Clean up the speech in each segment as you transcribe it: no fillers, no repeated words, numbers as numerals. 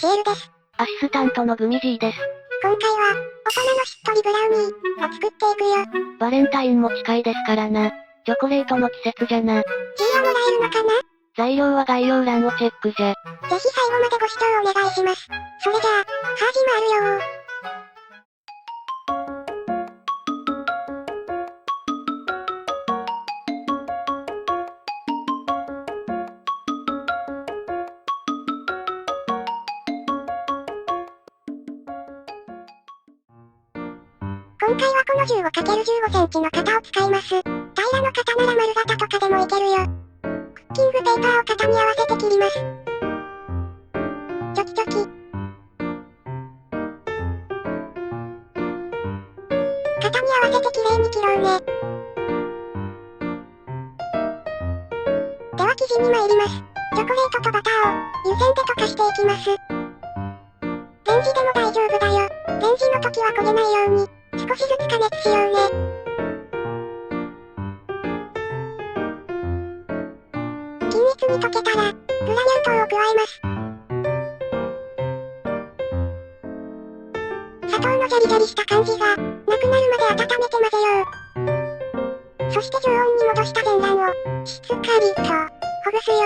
シエルです。アシスタントのグミジーです。今回は、大人のしっとりブラウニーを作っていくよ。バレンタインも近いですからな。チョコレートの季節じゃな。ジーはもらえるのかな？材料は概要欄をチェックじゃ。ぜひ最後までご視聴お願いします。それじゃあ、始まるよー。今回はこの 15×15 センチの型を使います。平らの型なら丸型とかでもいけるよ。クッキングペーパーを型に合わせて切ります。チョキチョキ。型に合わせてきれいに切ろうね。では生地に参ります。チョコレートとバターを湯煎で溶かしていきます。レンジでも大丈夫だよ。レンジの時は焦げないように、少しずつ加熱しようね。均一に溶けたら、グラニュー糖を加えます。砂糖のジャリジャリした感じが、なくなるまで温めて混ぜよう。そして常温に戻した全卵を、しっかりと、ほぐすよ。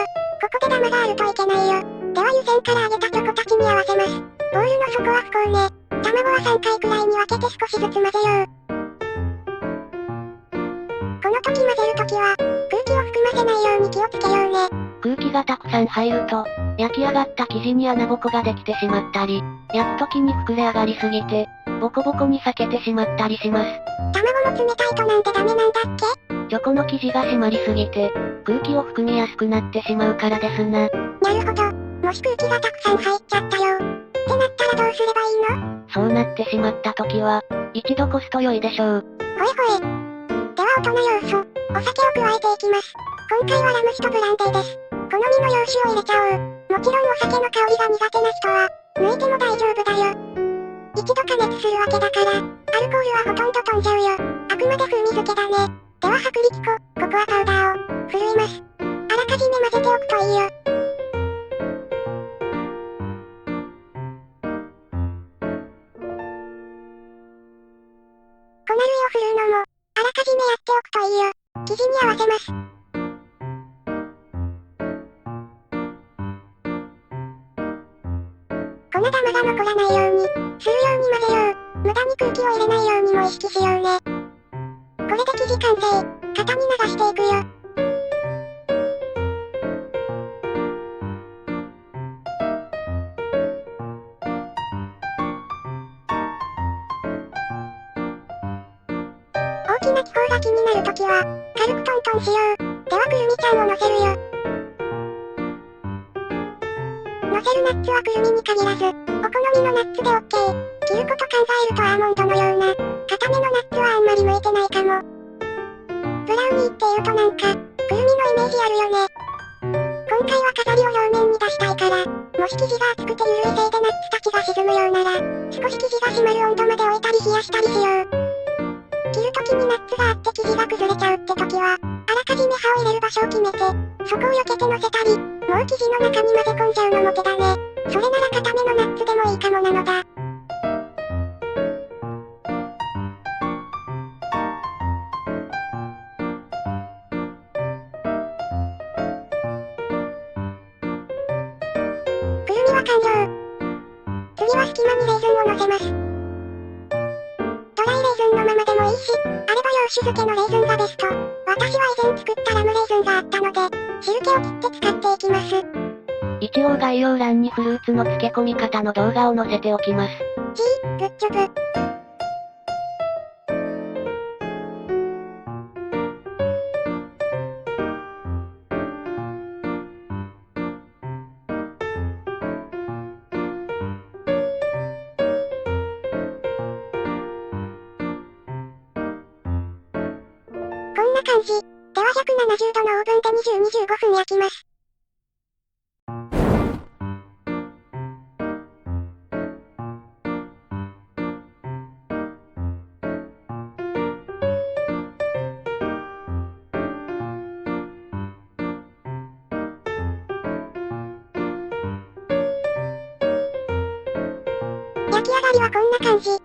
ここでダマがあるといけないよ。では湯煎から揚げたチョコたちに合わせます。ボウルの底は不幸ね。卵は3回くらいに分けて少しずつ混ぜよう。この時混ぜる時は、空気を含ませないように気をつけようね。空気がたくさん入ると、焼き上がった生地に穴ぼこができてしまったり、焼く時に膨れ上がりすぎて、ボコボコに裂けてしまったりします。卵も冷たいとなんでダメなんだっけ？チョコの生地が締まりすぎて、空気を含みやすくなってしまうからですな。なるほど。もし空気がたくさん入っちゃったよ。ってなったらどうすればいいの？そうなってしまった時は、一度こすと良いでしょう。ほえほえ。では大人要素、お酒を加えていきます。今回はラム酒とブランデーです。好みの洋酒を入れちゃおう。もちろんお酒の香りが苦手な人は、抜いても大丈夫だよ。一度加熱するわけだから、アルコールはほとんど飛んじゃうよ。あくまで風味付けだね。では薄力粉、ココアパウダーを、ふるいます。あらかじめ混ぜておくといいよ。粉類を振るうのも、あらかじめやっておくといいよ。生地に合わせます。粉玉が残らないように、するように混ぜよう。無駄に空気を入れないようにも意識しようね。これで生地完成。型に流していくよ。大きな気泡が気になるときは、軽くトントンしよう。ではくるみちゃんを乗せるよ。乗せるナッツはくるみに限らず、お好みのナッツで OK。切ること考えるとアーモンドのような、固めのナッツはあんまり向いてないかも。ブラウニーって言うとなんか、くるみのイメージあるよね。今回は飾りを表面に出したいから、もし生地が熱くてゆるいせいでナッツたちが沈むようなら、少し生地が締まる温度まで置いたり冷やしたりしよう。切るときにナッツがあって生地が崩れちゃうってときは、あらかじめ刃を入れる場所を決めて、そこを避けて乗せたり、もう生地の中に混ぜ込んじゃうのも手だね。それなら固めのナッツでもいいかもなのだ。くるみは完了。次は隙間にレーズンを乗せます。ドライレーズンのままでもいいし、あれば洋酒漬けのレーズンがベスト。私は以前作ったラムレーズンがあったので、汁気を切って使っていきます。一応概要欄にフルーツの漬け込み方の動画を載せておきます。グッジョブ。こんな感じ。では170度のオーブンで20-25分焼きます。き上がりはこんな感じ。動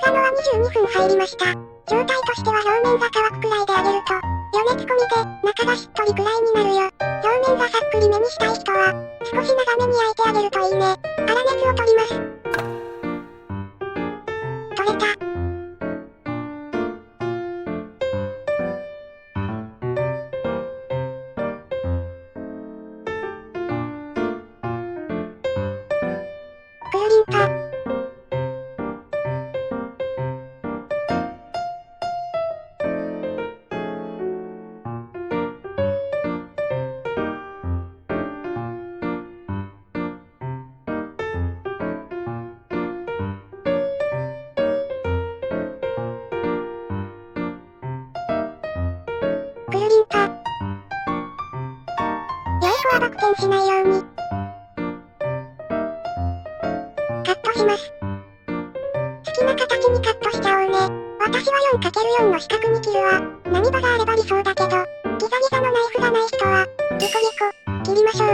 画のは22分入りました。状態としては表面が乾くくらいで揚げると、余熱込みで、中がしっとりくらいになるよ。表面がさっくりめにしたい人は、少し長めに焼いてあげるといいね。粗熱を取ります。取れた。くるりんと。くるりんと。良い子はバク転しないように。カットします。好きな形にカットしちゃおうね。私は 4×4 の四角に切るわ。何刃があれば理想だけど、ギザギザのナイフがない人は、リコリコ、切りましょう。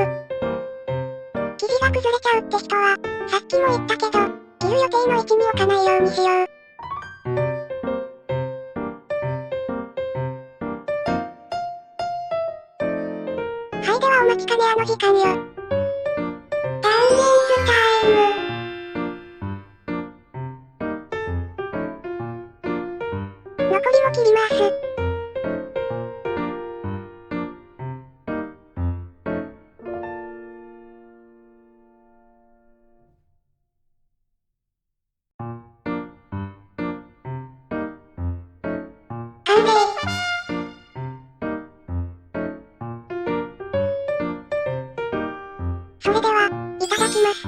生地が崩れちゃうって人は、さっきも言ったけど、切る予定の位置に置かないようにしよう。はい、ではお待ちかね時間よ。ダウンレイズタイム。残りも切ります。完成。それでは、いただきます。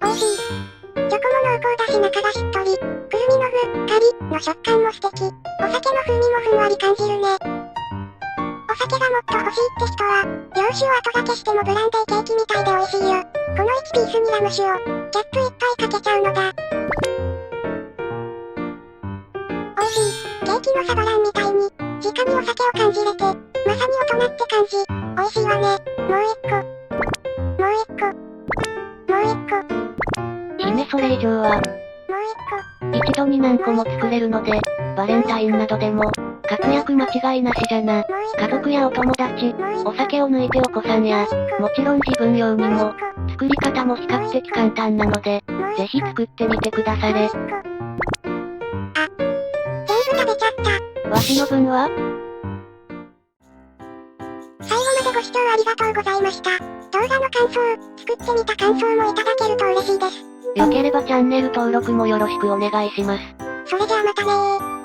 美味しい。チョコも濃厚だし中がしっとり。くるみのカリの食感も素敵。お酒の風味もふんわり感じるね。お酒がもっと欲しいって人は、洋酒を後掛けしてもブランデーケーキみたいで美味しいよ。この1ピースにラム酒を、キャップいっぱいかけちゃうのだ。美味しい。ケーキのサボランみたいに、直にお酒を感じれて、まさに大人って感じ。美味しいわね。もう一個。もう一個。もう一個。姫それ以上は、もう一個。一度に何個も作れるので、バレンタインなどでも、活躍間違いなしじゃな。家族やお友達、お酒を抜いてお子さんや、もちろん自分用にも、作り方も比較的簡単なので、ぜひ作ってみてくだされ。あ、全部食べちゃった。わしの分は？最後までご視聴ありがとうございました。動画の感想、作ってみた感想もいただけると嬉しいです。よければチャンネル登録もよろしくお願いします。それじゃあまたねー。